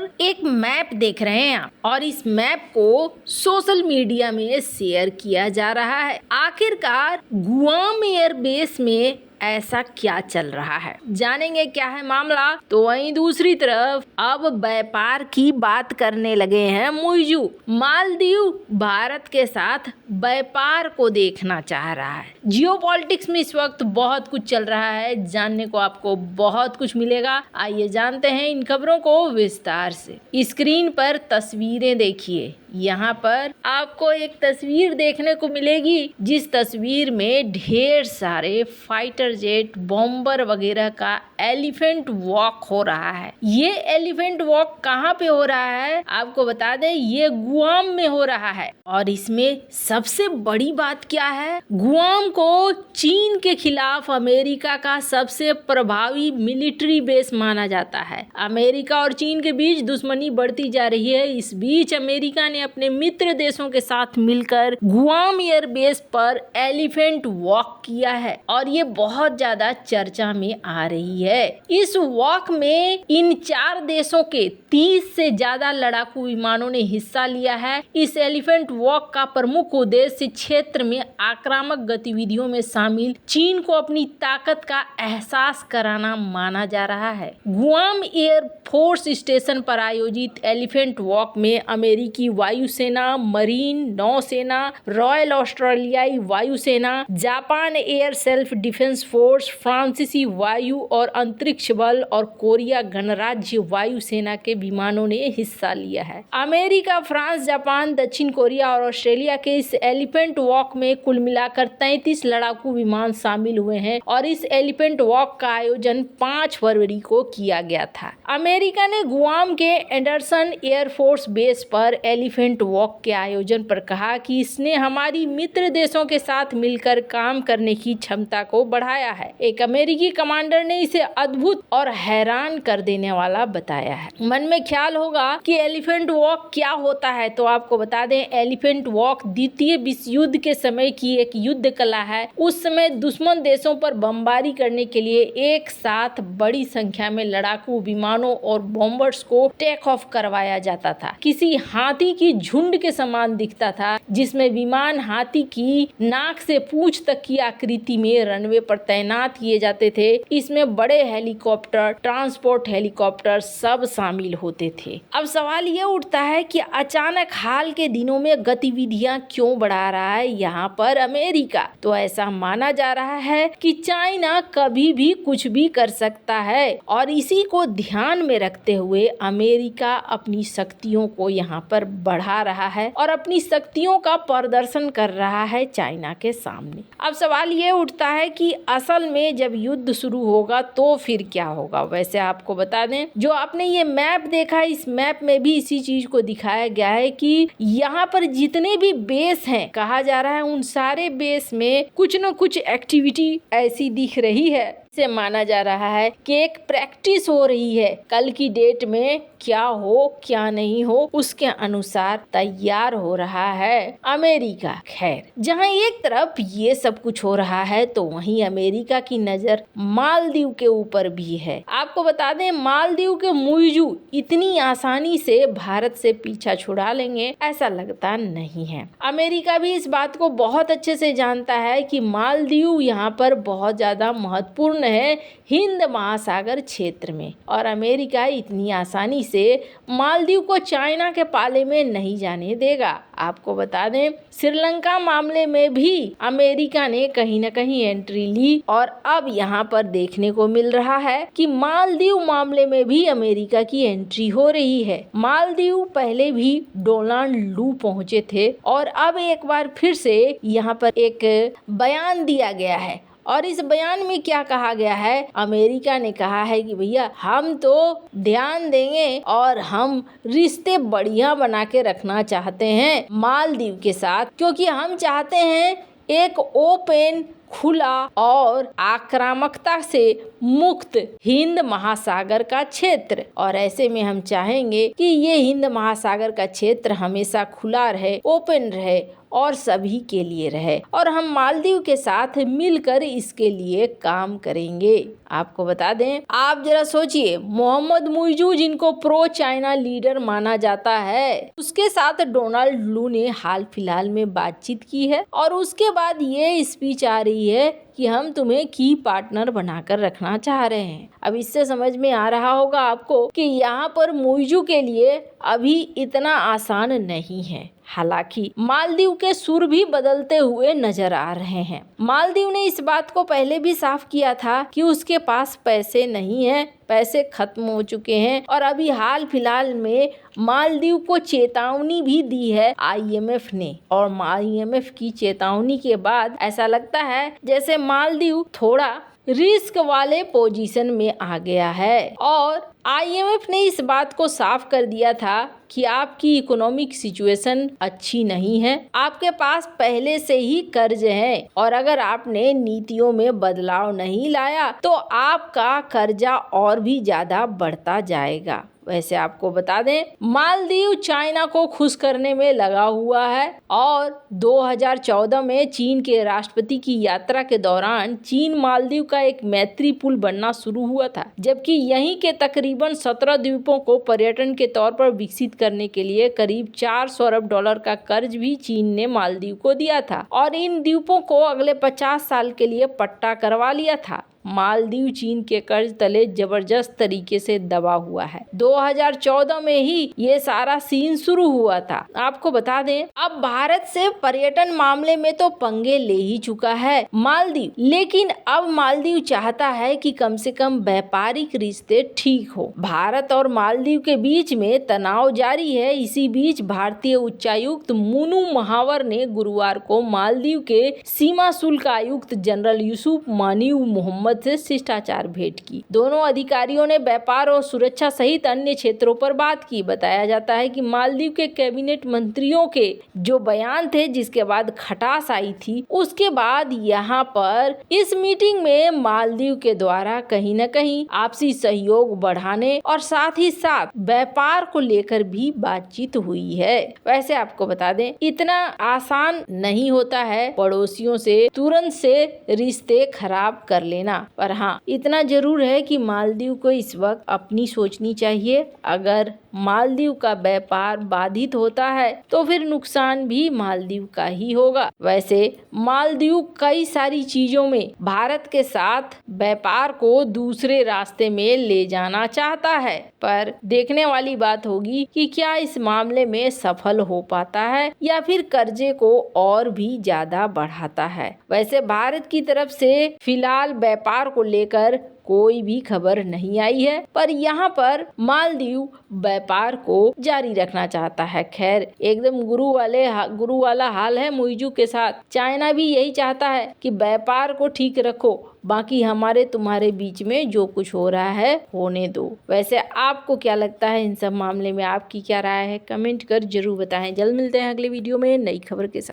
पर एक मैप देख रहे हैं आप और इस मैप को सोशल मीडिया में शेयर किया जा रहा है। आखिरकार गुआम एयरबेस में ऐसा क्या चल रहा है, जानेंगे क्या है मामला। तो वहीं दूसरी तरफ अब व्यापार की बात करने लगे हैं मुइज़ू। मालदीव भारत के साथ व्यापार को देखना चाह रहा है। जियोपॉलिटिक्स में इस वक्त बहुत कुछ चल रहा है, जानने को आपको बहुत कुछ मिलेगा। आइए जानते हैं इन खबरों को विस्तार से। स्क्रीन पर तस्वीरें देखिए। यहाँ पर आपको एक तस्वीर देखने को मिलेगी जिस तस्वीर में ढेर सारे फाइटर जेट, बॉम्बर वगैरह का एलिफेंट वॉक हो रहा है। ये एलिफेंट वॉक कहाँ पे हो रहा है आपको बता दें, ये गुआम में हो रहा है। और इसमें सबसे बड़ी बात क्या है, गुआम को चीन के खिलाफ अमेरिका का सबसे प्रभावी मिलिट्री बेस माना जाता है। अमेरिका और चीन के बीच दुश्मनी बढ़ती जा रही है। इस बीच अमेरिका ने अपने मित्र देशों के साथ मिलकर गुआम एयरबेस पर एलिफेंट वॉक किया है और ये बहुत ज्यादा चर्चा में आ रही है। इस वॉक में इन 4 देशों के 30 से ज्यादा लड़ाकू विमानों ने हिस्सा लिया है। इस एलिफेंट वॉक का प्रमुख उद्देश्य क्षेत्र में आक्रामक गतिविधियों में शामिल चीन को अपनी ताकत का एहसास कराना माना जा रहा है। गुआम एयर फोर्स स्टेशन पर आयोजित एलिफेंट वॉक में अमेरिकी वायुसेना, मरीन, नौसेना, रॉयल ऑस्ट्रेलियाई वायुसेना, Japan air self defence force, फ्रांसीसी वायु और अंतरिक्ष बल और कोरिया गणराज्य वायुसेना के विमानों ने हिस्सा लिया है। अमेरिका, फ्रांस, जापान, दक्षिण कोरिया और ऑस्ट्रेलिया के इस एलिफेंट वॉक में कुल मिलाकर 33 लड़ाकू विमान शामिल हुए हैं और इस एलिफेंट वॉक का आयोजन 5 फरवरी को किया गया था। अमेरिका ने गुआम के एंडरसन एयरफोर्स बेस पर एलिफेंट वॉक के आयोजन पर कहा कि इसने हमारी मित्र देशों के साथ मिलकर काम करने की क्षमता को बढ़ाया है। एक अमेरिकी कमांडर ने इसे अद्भुत और हैरान कर देने वाला बताया है। मन में ख्याल होगा कि एलिफेंट वॉक क्या होता है, तो आपको बता दें एलिफेंट वॉक द्वितीय विश्व युद्ध के समय की एक युद्ध कला है। उस समय दुश्मन देशों पर बमबारी करने के लिए एक साथ बड़ी संख्या में लड़ाकू विमानों और बॉम्बर्स को टेक ऑफ करवाया जाता था। किसी हाथी की झुंड के समान दिखता था जिसमें विमान हाथी की नाक से पूंछ तक की आकृति में रनवे पर तैनात किए जाते थे। इसमें बड़े हेलीकॉप्टर, ट्रांसपोर्ट हेलीकॉप्टर सब शामिल होते थे। अब सवाल ये उठता है कि अचानक हाल के दिनों में गतिविधियां क्यों बढ़ा रहा है यहाँ पर अमेरिका। तो ऐसा माना जा रहा है कि चाइना कभी भी कुछ भी कर सकता है और इसी को ध्यान में रखते हुए अमेरिका अपनी शक्तियों को यहाँ पर बढ़ा रहा है और अपनी शक्तियों का प्रदर्शन कर रहा है चाइना के सामने। अब सवाल ये उठता है कि असल में जब युद्ध शुरू होगा तो फिर क्या होगा। वैसे आपको बता दें, जो आपने ये मैप देखा, इस मैप में भी इसी चीज को दिखाया गया है कि यहाँ पर जितने भी बेस हैं, कहा जा रहा है उन सारे बेस में कुछ न कुछ एक्टिविटी ऐसी दिख रही है से माना जा रहा है कि एक प्रैक्टिस हो रही है। कल की डेट में क्या हो क्या नहीं हो उसके अनुसार तैयार हो रहा है अमेरिका। खैर, जहां एक तरफ ये सब कुछ हो रहा है तो वहीं अमेरिका की नजर मालदीव के ऊपर भी है। आपको बता दें, मालदीव के मुइज़ू इतनी आसानी से भारत से पीछा छुड़ा लेंगे ऐसा लगता नहीं है। अमेरिका भी इस बात को बहुत अच्छे से जानता है कि मालदीव यहाँ पर बहुत ज्यादा महत्वपूर्ण है हिंद महासागर क्षेत्र में और अमेरिका इतनी आसानी से मालदीव को चाइना के पाले में नहीं जाने देगा। आपको बता दें, श्रीलंका मामले में भी अमेरिका ने कहीं न कहीं एंट्री ली और अब यहाँ पर देखने को मिल रहा है कि मालदीव मामले में भी अमेरिका की एंट्री हो रही है। मालदीव पहले भी डोनाल्ड लू पहुंचे थे और अब एक बार फिर से यहाँ पर एक बयान दिया गया है और इस बयान में क्या कहा गया है, अमेरिका ने कहा है कि भैया हम तो ध्यान देंगे और हम रिश्ते बढ़िया बना के रखना चाहते हैं मालदीव के साथ, क्योंकि हम चाहते हैं एक ओपन, खुला और आक्रामकता से मुक्त हिंद महासागर का क्षेत्र। और ऐसे में हम चाहेंगे कि ये हिंद महासागर का क्षेत्र हमेशा खुला रहे, ओपन रहे और सभी के लिए रहे और हम मालदीव के साथ मिलकर इसके लिए काम करेंगे। आपको बता दें, आप जरा सोचिए, मोहम्मद मुइजू जिनको प्रो चाइना लीडर माना जाता है, उसके साथ डोनाल्ड लू ने हाल फिलहाल में बातचीत की है और उसके बाद ये स्पीच आ रही है कि हम तुम्हें की पार्टनर बनाकर रखना चाह रहे हैं। अब इससे समझ में आ रहा होगा आपको कि यहाँ पर मुइजू के लिए अभी इतना आसान नहीं है। हालांकि मालदीव के सुर भी बदलते हुए नजर आ रहे हैं। मालदीव ने इस बात को पहले भी साफ किया था कि उसके पास पैसे नहीं है, पैसे खत्म हो चुके हैं और अभी हाल फिलहाल में मालदीव को चेतावनी भी दी है IMF ने और IMF की चेतावनी के बाद ऐसा लगता है जैसे मालदीव थोड़ा रिस्क वाले पोजीशन में आ गया है और IMF ने इस बात को साफ कर दिया था कि आपकी इकोनॉमिक सिचुएशन अच्छी नहीं है, आपके पास पहले से ही कर्ज है और अगर आपने नीतियों में बदलाव नहीं लाया तो आपका कर्जा और भी ज्यादा बढ़ता जाएगा। वैसे आपको बता दें, मालदीव चाइना को खुश करने में लगा हुआ है और 2014 में चीन के राष्ट्रपति की यात्रा के दौरान चीन मालदीव का एक मैत्री पुल बनना शुरू हुआ था, जबकि यहीं के तकरीबन 17 द्वीपों को पर्यटन के तौर पर विकसित करने के लिए करीब 400 अरब डॉलर का कर्ज भी चीन ने मालदीव को दिया था और इन द्वीपों को अगले 50 साल के लिए पट्टा करवा लिया था। मालदीव चीन के कर्ज तले जबरदस्त तरीके से दबा हुआ है। 2014 में ही ये सारा सीन शुरू हुआ था। आपको बता दें, अब भारत से पर्यटन मामले में तो पंगे ले ही चुका है मालदीव, लेकिन अब मालदीव चाहता है कि कम से कम व्यापारिक रिश्ते ठीक हो। भारत और मालदीव के बीच में तनाव जारी है। इसी बीच भारतीय उच्चायुक्त मुनू महावर ने गुरुवार को मालदीव के सीमा शुल्क आयुक्त जनरल यूसुफ मानिव मोहम्मद से शिष्टाचार भेंट की। दोनों अधिकारियों ने व्यापार और सुरक्षा सहित अन्य क्षेत्रों पर बात की। बताया जाता है कि मालदीव के कैबिनेट मंत्रियों के जो बयान थे, जिसके बाद खटास आई थी, उसके बाद यहाँ पर इस मीटिंग में मालदीव के द्वारा कहीं न कहीं आपसी सहयोग बढ़ाने और साथ ही साथ व्यापार को लेकर भी बातचीत हुई है। वैसे आपको बता दें, इतना आसान नहीं होता है पड़ोसियों से तुरंत से रिश्ते खराब कर लेना, पर हाँ, इतना जरूर है कि मालदीव को इस वक्त अपनी सोचनी चाहिए। अगर मालदीव का व्यापार बाधित होता है तो फिर नुकसान भी मालदीव का ही होगा। वैसे मालदीव कई सारी चीजों में भारत के साथ व्यापार को दूसरे रास्ते में ले जाना चाहता है, पर देखने वाली बात होगी कि क्या इस मामले में सफल हो पाता है या फिर कर्जे को और भी ज्यादा बढ़ाता है। वैसे भारत की तरफ से फिलहाल व्यापार को लेकर कोई भी खबर नहीं आई है, पर यहाँ पर मालदीव व्यापार को जारी रखना चाहता है। खैर, एकदम गुरु वाला हाल है मुइजू के साथ। चाइना भी यही चाहता है कि व्यापार को ठीक रखो, बाकी हमारे तुम्हारे बीच में जो कुछ हो रहा है होने दो। वैसे आपको क्या लगता है इन सब मामले में, आपकी क्या राय है? कमेंट कर जरूर बताएं। जल्द मिलते हैं अगले वीडियो में नई खबर के साथ।